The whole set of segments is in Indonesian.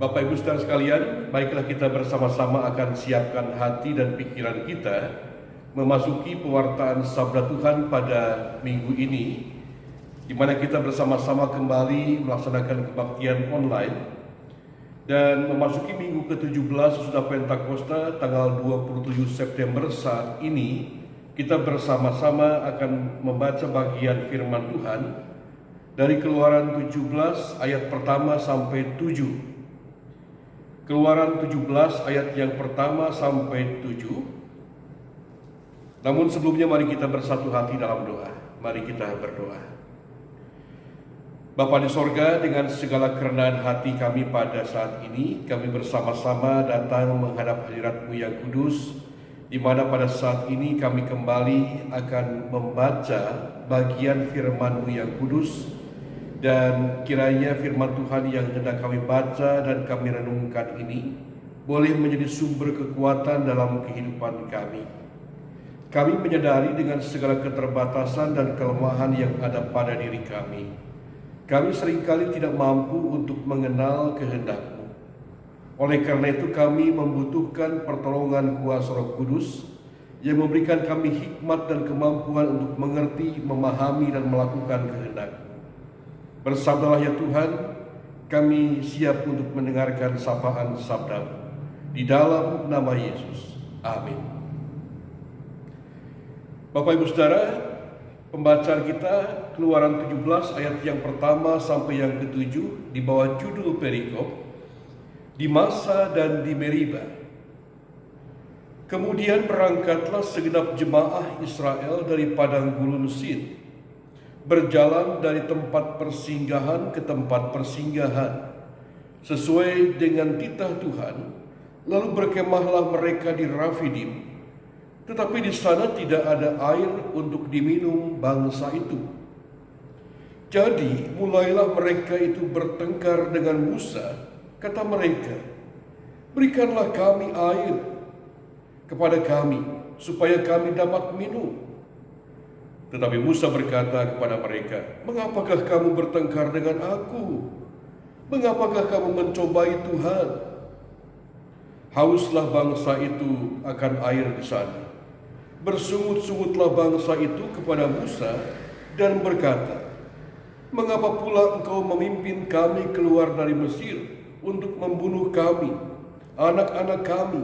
Bapak Ibu Saudara sekalian, baiklah kita bersama-sama akan siapkan hati dan pikiran kita memasuki pewartaan Sabda Tuhan pada minggu ini, di mana kita bersama-sama kembali melaksanakan kebaktian online dan memasuki minggu ke-17 sesudah Pentakosta tanggal 27 September saat ini. Kita bersama-sama akan membaca bagian firman Tuhan dari Keluaran 17 ayat pertama sampai 7. Keluaran 17 ayat yang pertama sampai 7. Namun sebelumnya mari kita bersatu hati dalam doa. Mari kita berdoa. Bapa di sorga, dengan segala kerendahan hati kami pada saat ini, kami bersama-sama datang menghadap hadirat-Mu yang kudus, di mana pada saat ini kami kembali akan membaca bagian firman-Mu yang kudus. Dan kiranya firman Tuhan yang hendak kami baca dan kami renungkan ini boleh menjadi sumber kekuatan dalam kehidupan kami. Kami menyadari dengan segala keterbatasan dan kelemahan yang ada pada diri kami. Kami seringkali tidak mampu untuk mengenal kehendak-Mu. Oleh karena itu kami membutuhkan pertolongan kuasa Roh Kudus yang memberikan kami hikmat dan kemampuan untuk mengerti, memahami dan melakukan kehendak-Mu. Bersabdalah ya Tuhan, kami siap untuk mendengarkan sapaan sabda-Mu. Di dalam nama Yesus. Amin. Bapak Ibu Saudara, pembacaan kita Keluaran 17 ayat yang pertama sampai yang ke-7 di bawah judul perikop, di Masa dan di Meriba. Kemudian berangkatlah segenap jemaah Israel dari padang gurun Sin, berjalan dari tempat persinggahan ke tempat persinggahan sesuai dengan titah Tuhan. Lalu berkemahlah mereka di Rafidim, tetapi di sana tidak ada air untuk diminum bangsa itu. Jadi mulailah mereka itu bertengkar dengan Musa. Kata mereka, berikanlah kami air kepada kami supaya kami dapat minum. Tetapi Musa berkata kepada mereka, mengapakah kamu bertengkar dengan aku? Mengapakah kamu mencobai Tuhan? Hauslah bangsa itu akan air di sana. Bersungut-sungutlah bangsa itu kepada Musa dan berkata, mengapa pula engkau memimpin kami keluar dari Mesir untuk membunuh kami, anak-anak kami,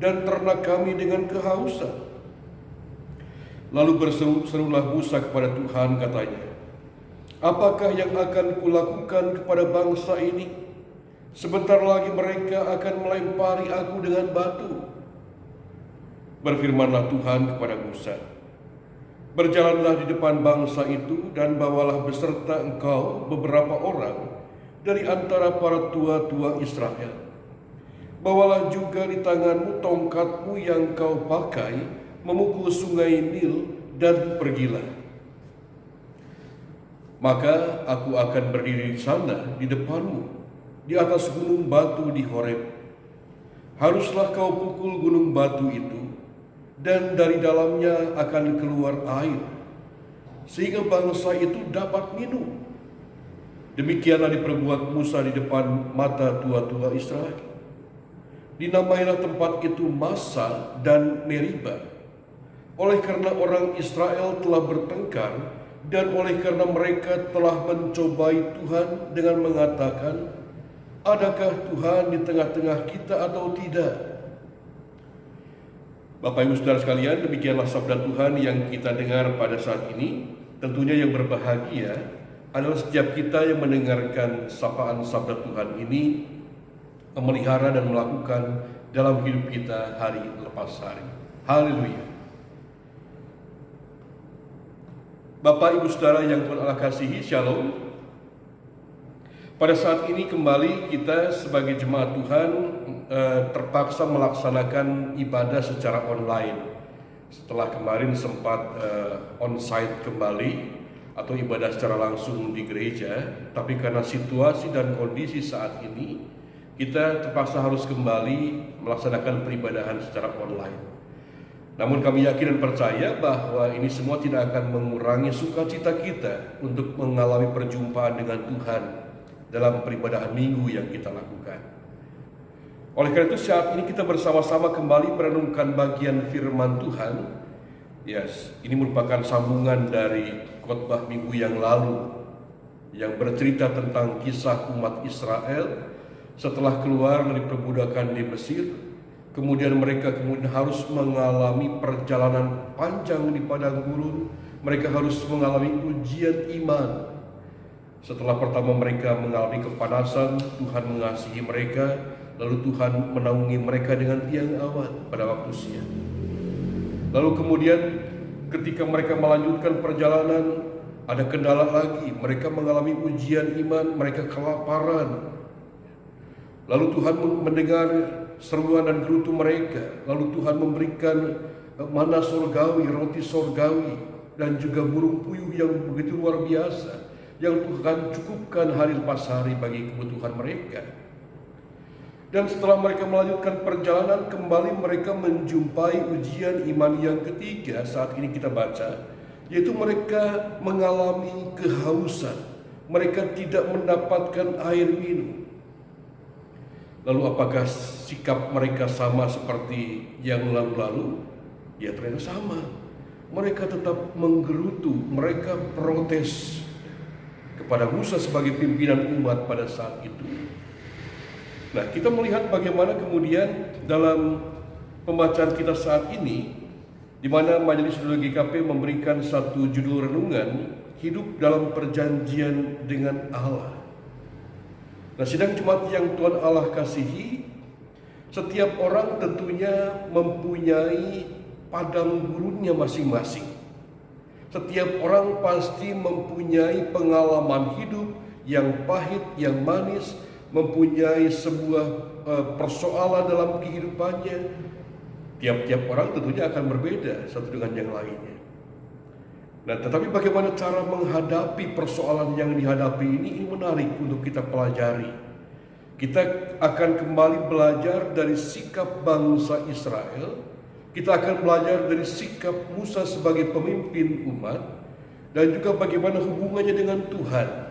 dan ternak kami dengan kehausan? Lalu berserulah Musa kepada Tuhan, katanya, apakah yang akan kulakukan kepada bangsa ini? Sebentar lagi mereka akan melempari aku dengan batu. Berfirmanlah Tuhan kepada Musa, berjalanlah di depan bangsa itu dan bawalah beserta engkau beberapa orang dari antara para tua-tua Israel. Bawalah juga di tanganmu tongkatmu yang kau pakai memukul sungai Nil dan pergilah. Maka aku akan berdiri di sana di depanmu, di atas gunung batu di Horeb. Haruslah kau pukul gunung batu itu, dan dari dalamnya akan keluar air, sehingga bangsa itu dapat minum. Demikianlah diperbuat Musa di depan mata tua-tua Israel. Dinamailah tempat itu Masa dan Meriba, oleh karena orang Israel telah bertengkar dan oleh karena mereka telah mencobai Tuhan dengan mengatakan, adakah Tuhan di tengah-tengah kita atau tidak? Bapak Ibu Saudara sekalian, demikianlah sabda Tuhan yang kita dengar pada saat ini. Tentunya yang berbahagia adalah setiap kita yang mendengarkan sapaan sabda Tuhan ini, memelihara dan melakukan dalam hidup kita hari lepas hari. Haleluya. Bapak Ibu Saudara yang Tuhan Allah kasihi, Shalom. Pada saat ini kembali kita sebagai jemaat Tuhan terpaksa melaksanakan ibadah secara online. Setelah kemarin sempat onsite kembali atau ibadah secara langsung di gereja, tapi karena situasi dan kondisi saat ini, kita terpaksa harus kembali melaksanakan peribadahan secara online. Namun kami yakin dan percaya bahwa ini semua tidak akan mengurangi sukacita kita untuk mengalami perjumpaan dengan Tuhan dalam peribadahan minggu yang kita lakukan. Oleh karena itu saat ini kita bersama-sama kembali merenungkan bagian firman Tuhan. Yes, ini merupakan sambungan dari khotbah minggu yang lalu yang bercerita tentang kisah umat Israel setelah keluar dari perbudakan di Mesir. Kemudian mereka harus mengalami perjalanan panjang di padang gurun. Mereka harus mengalami ujian iman. Setelah pertama mereka mengalami kepanasan, Tuhan mengasihi mereka. Lalu Tuhan menaungi mereka dengan tiang awan pada waktu siang. Lalu kemudian ketika mereka melanjutkan perjalanan, ada kendala lagi. Mereka mengalami ujian iman, mereka kelaparan. Lalu Tuhan mendengar seruan dan gerutu mereka. Lalu Tuhan memberikan mana surgawi, roti surgawi, dan juga burung puyuh yang begitu luar biasa, yang Tuhan cukupkan hari lepas hari bagi kebutuhan mereka. Dan setelah mereka melanjutkan perjalanan, kembali mereka menjumpai ujian iman yang ketiga saat ini kita baca, yaitu mereka mengalami kehausan. Mereka tidak mendapatkan air minum. Lalu apakah sikap mereka sama seperti yang lalu-lalu? Ya ternyata sama. Mereka tetap menggerutu, mereka protes kepada Musa sebagai pimpinan umat pada saat itu. Nah, kita melihat bagaimana kemudian dalam pembacaan kita saat ini, di mana Majelis Saudara GKP memberikan satu judul renungan, hidup dalam perjanjian dengan Allah. Nah, sidang jemaat yang Tuhan Allah kasihi, setiap orang tentunya mempunyai padang gurunnya masing-masing. Setiap orang pasti mempunyai pengalaman hidup yang pahit, yang manis, mempunyai sebuah persoalan dalam kehidupannya. Tiap-tiap orang tentunya akan berbeda satu dengan yang lainnya. Nah, tetapi bagaimana cara menghadapi persoalan yang dihadapi ini menarik untuk kita pelajari. Kita akan kembali belajar dari sikap bangsa Israel. Kita akan belajar dari sikap Musa sebagai pemimpin umat, dan juga bagaimana hubungannya dengan Tuhan.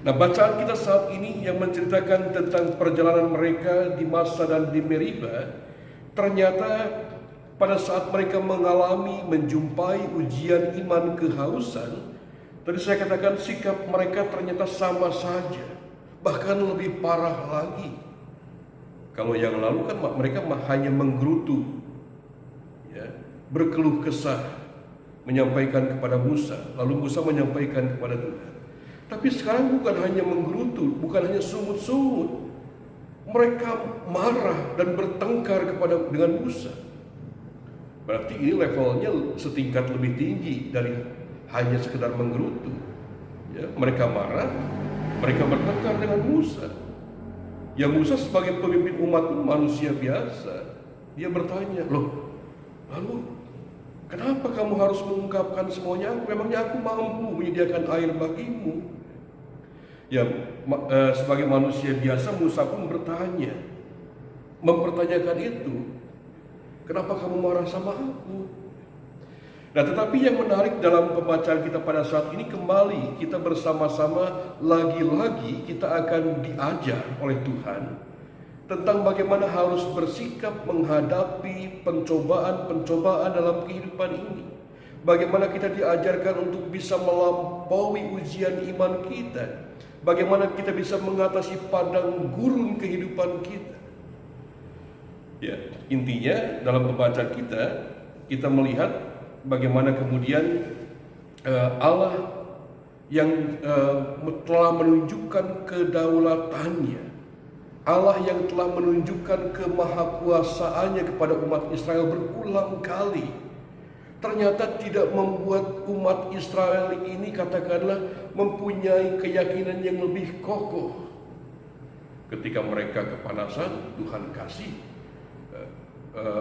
Nah, bacaan kita saat ini yang menceritakan tentang perjalanan mereka di Masa dan di Meriba, ternyata pada saat mereka menjumpai ujian iman kehausan, tadi saya katakan sikap mereka ternyata sama saja, bahkan lebih parah lagi. Kalau yang lalu kan mereka hanya menggerutu, ya, berkeluh kesah, menyampaikan kepada Musa, lalu Musa menyampaikan kepada Tuhan. Tapi sekarang bukan hanya menggerutu, bukan hanya sungut-sungut. Mereka marah dan bertengkar dengan Musa. Berarti ini levelnya setingkat lebih tinggi dari hanya sekedar menggerutu. Ya, mereka marah, mereka bertengkar dengan Musa. Ya, Musa sebagai pemimpin umat manusia biasa, dia bertanya, loh, lalu kenapa kamu harus mengungkapkan semuanya? Memangnya aku mampu menyediakan air bagimu? Ya, sebagai manusia biasa Musa pun mempertanyakan itu. Kenapa kamu marah sama aku? Nah, tetapi yang menarik dalam pembacaan kita pada saat ini, kembali kita bersama-sama lagi-lagi kita akan diajar oleh Tuhan tentang bagaimana harus bersikap menghadapi pencobaan-pencobaan dalam kehidupan ini. Bagaimana kita diajarkan untuk bisa melampaui ujian iman kita. Bagaimana kita bisa mengatasi padang gurun kehidupan kita. Ya, intinya dalam pembacaan kita melihat bagaimana kemudian Allah yang telah menunjukkan kedaulatannya, Allah yang telah menunjukkan kemahakuasaannya kepada umat Israel berulang kali, ternyata tidak membuat umat Israel ini katakanlah mempunyai keyakinan yang lebih kokoh. Ketika mereka kepanasan, Tuhan kasih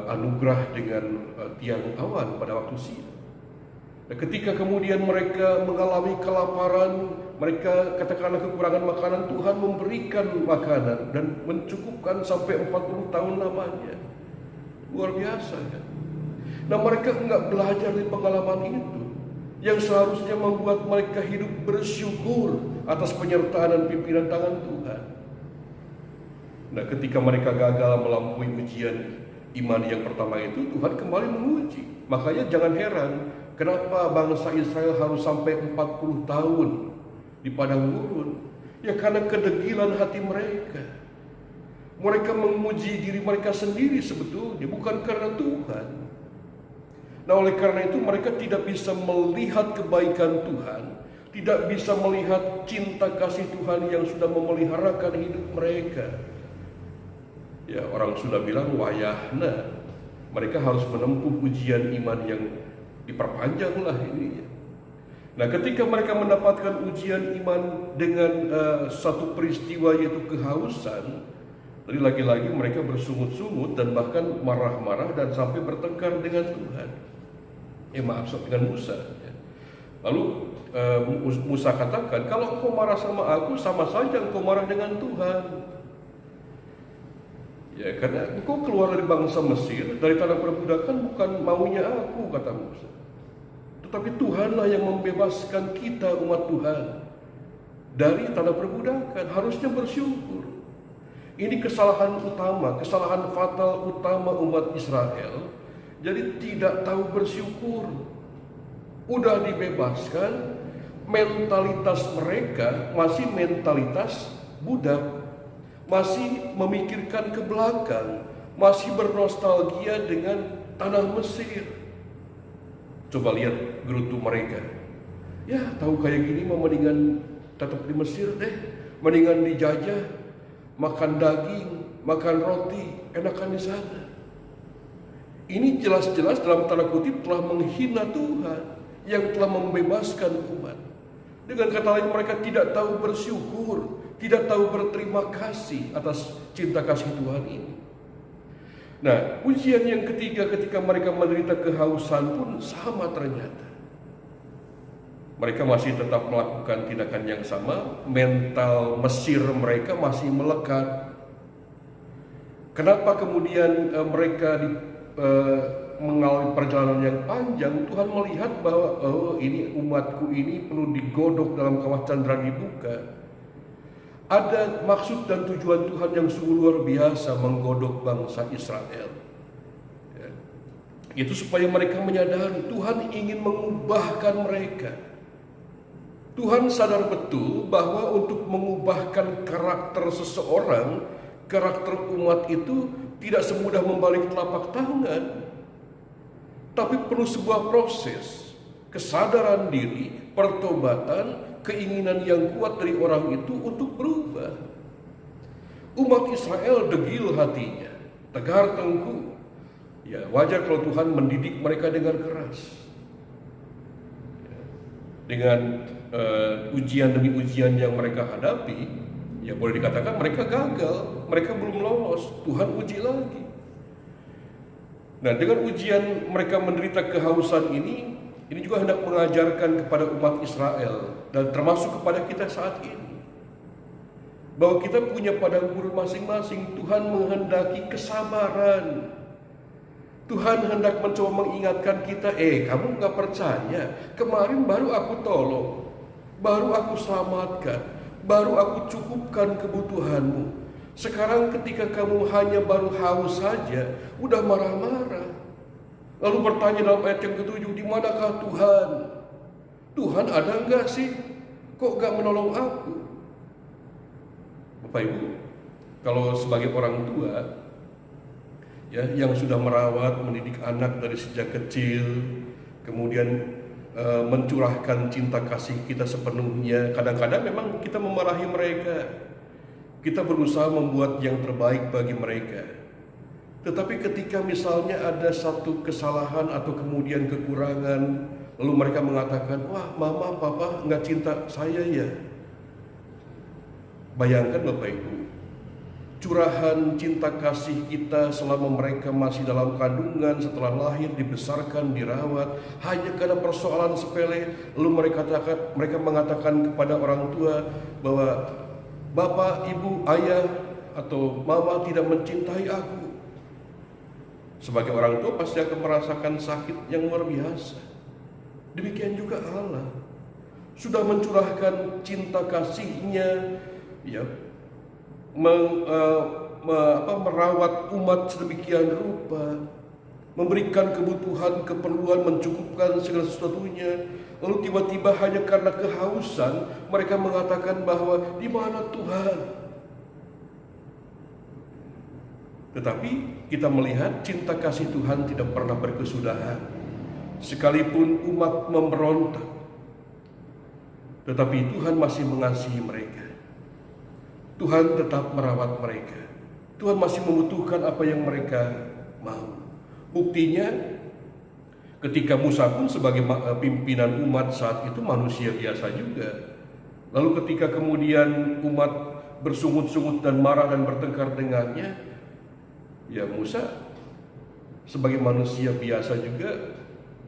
anugerah dengan tiang awan pada waktu siang. Dan ketika kemudian mereka mengalami kelaparan, mereka katakanlah kekurangan makanan, Tuhan memberikan makanan dan mencukupkan sampai 40 tahun lamanya. Luar biasa kan? Nah, mereka enggak belajar dari pengalaman itu yang seharusnya membuat mereka hidup bersyukur atas penyertaan dan pimpinan tangan Tuhan. Nah, ketika mereka gagal melampaui ujian iman yang pertama itu, Tuhan kembali menguji. Makanya jangan heran kenapa bangsa Israel harus sampai 40 tahun di padang gurun. Ya karena kedegilan hati mereka. Mereka menguji diri mereka sendiri sebetulnya, bukan karena Tuhan. Nah, oleh karena itu mereka tidak bisa melihat kebaikan Tuhan, tidak bisa melihat cinta kasih Tuhan yang sudah memeliharakan hidup mereka. Ya, orang sudah bilang wayahna, mereka harus menempuh ujian iman yang diperpanjang lah ini. Nah, ketika mereka mendapatkan ujian iman dengan satu peristiwa yaitu kehausan, tadi lagi-lagi mereka bersungut-sungut dan bahkan marah-marah dan sampai bertengkar dengan Tuhan. Dengan Musa. Lalu Musa katakan, kalau engkau marah sama aku, sama saja engkau marah dengan Tuhan. Ya, karena engkau keluar dari bangsa Mesir, dari tanah perbudakan bukan maunya aku, kata Musa. Tetapi Tuhanlah yang membebaskan kita umat Tuhan dari tanah perbudakan. Harusnya bersyukur. Ini kesalahan utama, kesalahan fatal utama umat Israel. Jadi tidak tahu bersyukur. Udah dibebaskan, mentalitas mereka masih mentalitas budak, masih memikirkan ke belakang, masih bernostalgia dengan tanah Mesir. Coba lihat gerutu mereka. Ya, tahu kayak gini mah mendingan tetap di Mesir deh, mendingan dijajah, makan daging, makan roti, enakan di sana. Ini jelas-jelas dalam tanda kutip telah menghina Tuhan yang telah membebaskan umat. Dengan kata lain, mereka tidak tahu bersyukur, tidak tahu berterima kasih atas cinta kasih Tuhan ini. Nah, ujian yang ketiga ketika mereka menderita kehausan pun sama ternyata. Mereka masih tetap melakukan tindakan yang sama, mental Mesir mereka masih melekat. Kenapa kemudian mereka mengalami perjalanan yang panjang? Tuhan melihat bahwa ini umatku ini perlu digodok dalam kawah candra dibuka. Ada maksud dan tujuan Tuhan yang sungguh luar biasa menggodok bangsa Israel. Ya. Itu supaya mereka menyadari Tuhan ingin mengubahkan mereka. Tuhan sadar betul bahwa untuk mengubahkan karakter seseorang, karakter umat itu tidak semudah membalik telapak tangan. Tapi perlu sebuah proses, kesadaran diri, pertobatan, keinginan yang kuat dari orang itu untuk berubah. Umat Israel degil hatinya, tegar tengkuk. Ya, wajar kalau Tuhan mendidik mereka dengan keras. Dengan ujian demi ujian yang mereka hadapi, ya boleh dikatakan mereka gagal, mereka belum lolos. Tuhan uji lagi. Nah, dengan ujian mereka menderita kehausan ini juga hendak mengajarkan kepada umat Israel dan termasuk kepada kita saat ini bahwa kita punya padang gurun masing-masing. Tuhan menghendaki kesabaran. Tuhan hendak mencoba mengingatkan kita, kamu gak percaya, kemarin baru aku tolong, baru aku selamatkan, baru aku cukupkan kebutuhanmu. Sekarang ketika kamu hanya baru haus saja, udah marah-marah. Lalu bertanya dalam ayat yang ke-7, di manakah Tuhan? Tuhan ada enggak sih? Kok gak menolong aku? Bapak Ibu, kalau sebagai orang tua, ya, yang sudah merawat, mendidik anak dari sejak kecil, kemudian mencurahkan cinta kasih kita sepenuhnya. Kadang-kadang memang kita memarahi mereka. Kita berusaha membuat yang terbaik bagi mereka. Tetapi ketika misalnya ada satu kesalahan atau kemudian kekurangan, lalu mereka mengatakan, wah mama, papa nggak cinta saya ya. Bayangkan Bapak Ibu, curahan cinta kasih kita selama mereka masih dalam kandungan, setelah lahir, dibesarkan, dirawat, hanya karena persoalan sepele, lalu mereka mengatakan kepada orang tua bahwa bapak, ibu, ayah, atau mama tidak mencintai aku. Sebagai orang tua pasti akan merasakan sakit yang luar biasa. Demikian juga Allah sudah mencurahkan cinta kasih-Nya, ya, merawat umat sedemikian rupa, memberikan kebutuhan, keperluan, mencukupkan segala sesuatunya. Lalu tiba-tiba hanya karena kehausan mereka mengatakan bahwa di mana Tuhan? Tetapi kita melihat cinta kasih Tuhan tidak pernah berkesudahan. Sekalipun umat memberontak, tetapi Tuhan masih mengasihi mereka. Tuhan tetap merawat mereka. Tuhan masih membutuhkan apa yang mereka mau. Buktinya ketika Musa pun sebagai pimpinan umat saat itu manusia biasa juga. Lalu ketika kemudian umat bersungut-sungut dan marah dan bertengkar dengannya, ya Musa sebagai manusia biasa juga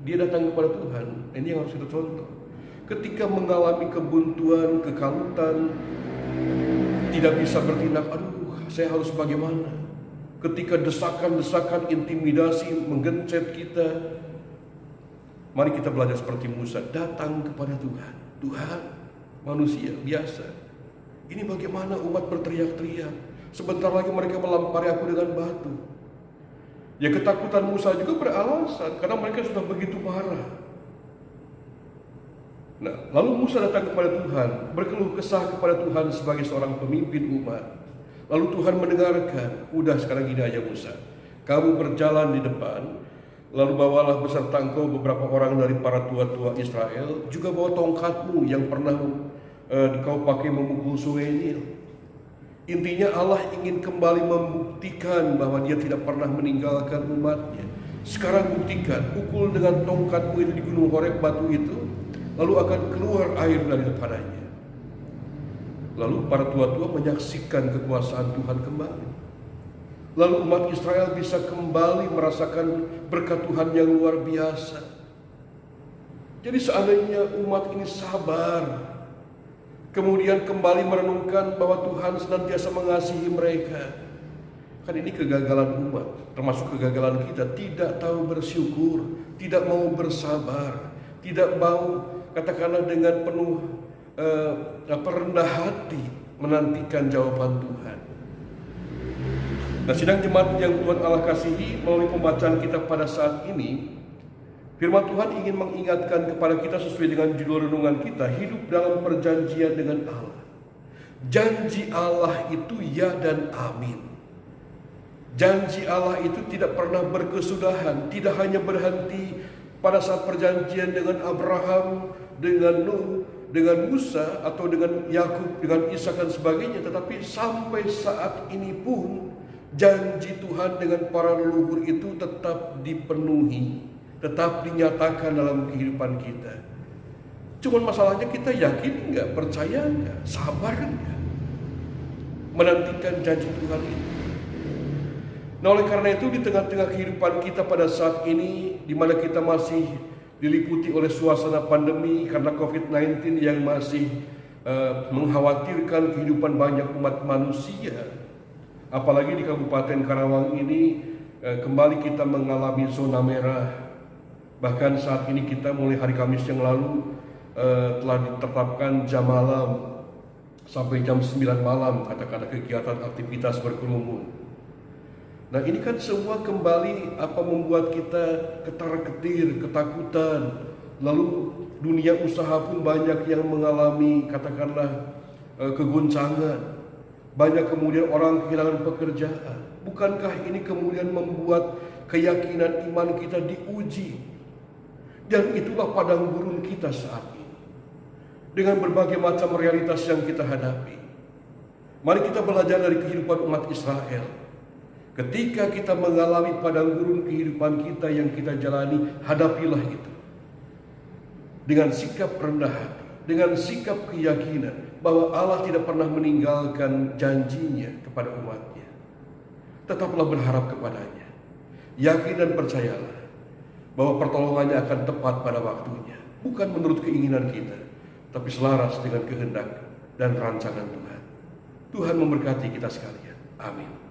dia datang kepada Tuhan. Ini yang harus kita contoh. Ketika mengalami kebuntuan, kekalutan, tidak bisa bertindak, aduh saya harus bagaimana? Ketika desakan-desakan intimidasi menggencet kita, mari kita belajar seperti Musa, datang kepada Tuhan. Tuhan, manusia biasa. Ini bagaimana umat berteriak-teriak? Sebentar lagi mereka melampari aku dengan batu. Ya ketakutan Musa juga beralasan, karena mereka sudah begitu marah. Nah, lalu Musa datang kepada Tuhan, berkeluh kesah kepada Tuhan sebagai seorang pemimpin umat. Lalu Tuhan mendengarkan, udah sekarang gini aja Musa, kamu berjalan di depan, lalu bawalah beserta engkau beberapa orang dari para tua-tua Israel, juga bawa tongkatmu yang pernah kau pakai memukul sungai Nil. Intinya Allah ingin kembali membuktikan bahwa dia tidak pernah meninggalkan umatnya. Sekarang buktikan, pukul dengan tongkatmu itu di gunung Horeb, batu itu, lalu akan keluar air dari padanya. Lalu para tua-tua menyaksikan kekuasaan Tuhan kembali. Lalu umat Israel bisa kembali merasakan berkat Tuhan yang luar biasa. Jadi seandainya umat ini sabar, kemudian kembali merenungkan bahwa Tuhan senantiasa mengasihi mereka. Kan ini kegagalan umat, termasuk kegagalan kita, tidak tahu bersyukur, tidak mau bersabar, tidak mau katakanlah dengan penuh rendah hati menantikan jawaban Tuhan. Nah, sidang jemaat yang Tuhan Allah kasihi, melalui pembacaan kita pada saat ini, firman Tuhan ingin mengingatkan kepada kita sesuai dengan judul renungan kita, hidup dalam perjanjian dengan Allah. Janji Allah itu ya dan amin. Janji Allah itu tidak pernah berkesudahan, tidak hanya berhenti pada saat perjanjian dengan Abraham, dengan Nuh, dengan Musa, atau dengan Yakub, dengan Ishak dan sebagainya, tetapi sampai saat ini pun janji Tuhan dengan para leluhur itu tetap dipenuhi, tetap dinyatakan dalam kehidupan kita. Cuman masalahnya kita yakin nggak, percaya nggak, sabar nggak menantikan janji Tuhan itu. Nah, oleh karena itu di tengah-tengah kehidupan kita pada saat ini, di mana kita masih diliputi oleh suasana pandemi karena COVID-19 yang masih mengkhawatirkan kehidupan banyak umat manusia. Apalagi di Kabupaten Karawang ini kembali kita mengalami zona merah. Bahkan saat ini kita mulai hari Kamis yang lalu telah ditetapkan jam malam sampai jam 9 malam, katakanlah kegiatan aktivitas berkerumun. Nah, ini kan semua kembali membuat kita ketar-ketir, ketakutan. Lalu dunia usaha pun banyak yang mengalami katakanlah kegoncangan. Banyak kemudian orang kehilangan pekerjaan. Bukankah ini kemudian membuat keyakinan iman kita diuji? Dan itulah padang gurun kita saat ini, dengan berbagai macam realitas yang kita hadapi. Mari kita belajar dari kehidupan umat Israel. Ketika kita mengalami padang gurun kehidupan kita yang kita jalani, hadapilah itu dengan sikap rendah hati, dengan sikap keyakinan bahwa Allah tidak pernah meninggalkan janjinya kepada umatnya. Tetaplah berharap kepadanya. Yakin dan percayalah bahwa pertolongannya akan tepat pada waktunya, bukan menurut keinginan kita, tapi selaras dengan kehendak dan rancangan Tuhan. Tuhan memberkati kita sekalian. Amin.